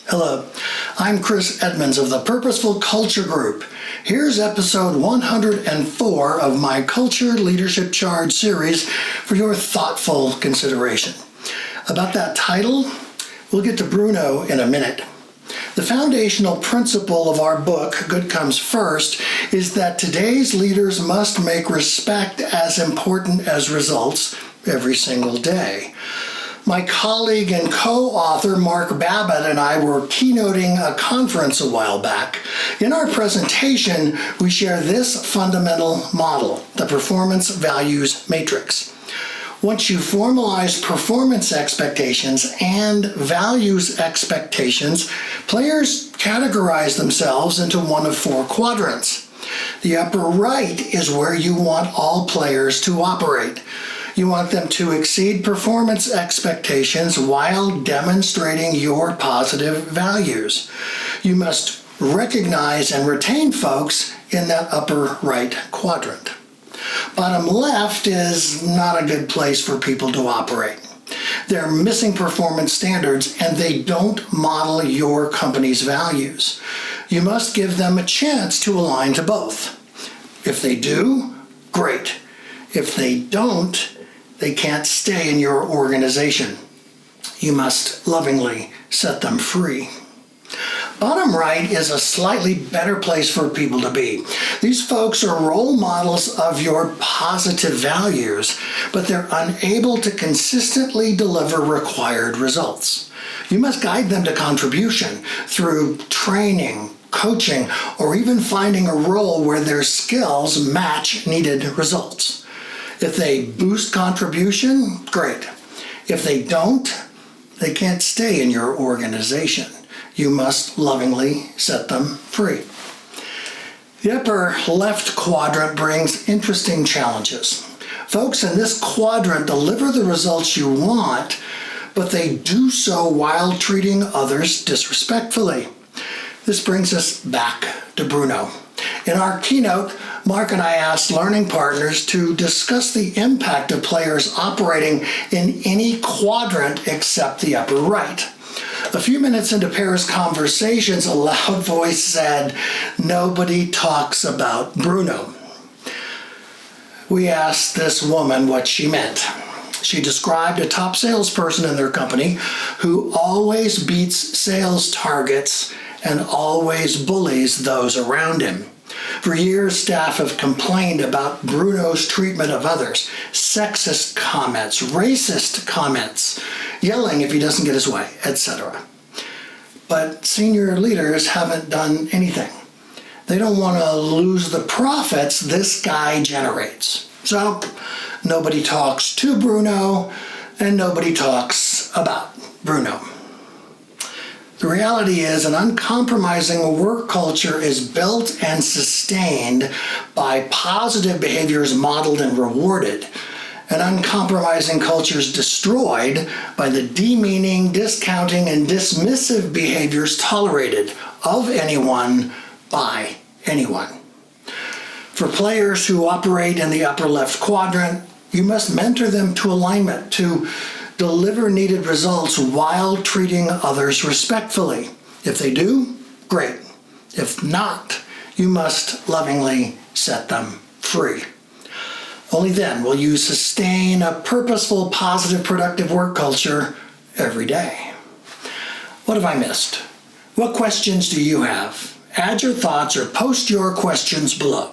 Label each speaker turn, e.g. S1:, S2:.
S1: Hello, I'm Chris Edmonds of the Purposeful Culture Group. Here's episode 104 of my Culture Leadership Charge series for your thoughtful consideration. About that title, we'll get to Bruno in a minute. The foundational principle of our book, Good Comes First, is that today's leaders must make respect as important as results every single day. My colleague and co-author Mark Babbitt and I were keynoting a conference a while back. In our presentation, we share this fundamental model, the Performance Values Matrix. Once you formalize performance expectations and values expectations, players categorize themselves into one of four quadrants. The upper right is where you want all players to operate. You want them to exceed performance expectations while demonstrating your positive values. You must recognize and retain folks in that upper right quadrant. Bottom left is not a good place for people to operate. They're missing performance standards and they don't model your company's values. You must give them a chance to align to both. If they do, great. If they don't, they can't stay in your organization. You must lovingly set them free. Bottom right is a slightly better place for people to be. These folks are role models of your positive values, but they're unable to consistently deliver required results. You must guide them to contribution through training, coaching, or even finding a role where their skills match needed results. If they boost contribution, great. If they don't, they can't stay in your organization. You must lovingly set them free. The upper left quadrant brings interesting challenges. Folks in this quadrant deliver the results you want, but they do so while treating others disrespectfully. This brings us back to Bruno. In our keynote, Mark and I asked learning partners to discuss the impact of players operating in any quadrant except the upper right. A few minutes into pairs conversations, a loud voice said, "Nobody talks about Bruno." We asked this woman what she meant. She described a top salesperson in their company who always beats sales targets and always bullies those around him. For years, staff have complained about Bruno's treatment of others, sexist comments, racist comments, yelling if he doesn't get his way, etc. But senior leaders haven't done anything. They don't want to lose the profits this guy generates. So nobody talks to Bruno and nobody talks about Bruno. The reality is an uncompromising work culture is built and sustained by positive behaviors modeled and rewarded. An uncompromising culture is destroyed by the demeaning, discounting, and dismissive behaviors tolerated of anyone by anyone. For players who operate in the upper left quadrant, you must mentor them to alignment, to deliver needed results while treating others respectfully. If they do, great. If not, you must lovingly set them free. Only then will you sustain a purposeful, positive, productive work culture every day. What have I missed? What questions do you have? Add your thoughts or post your questions below.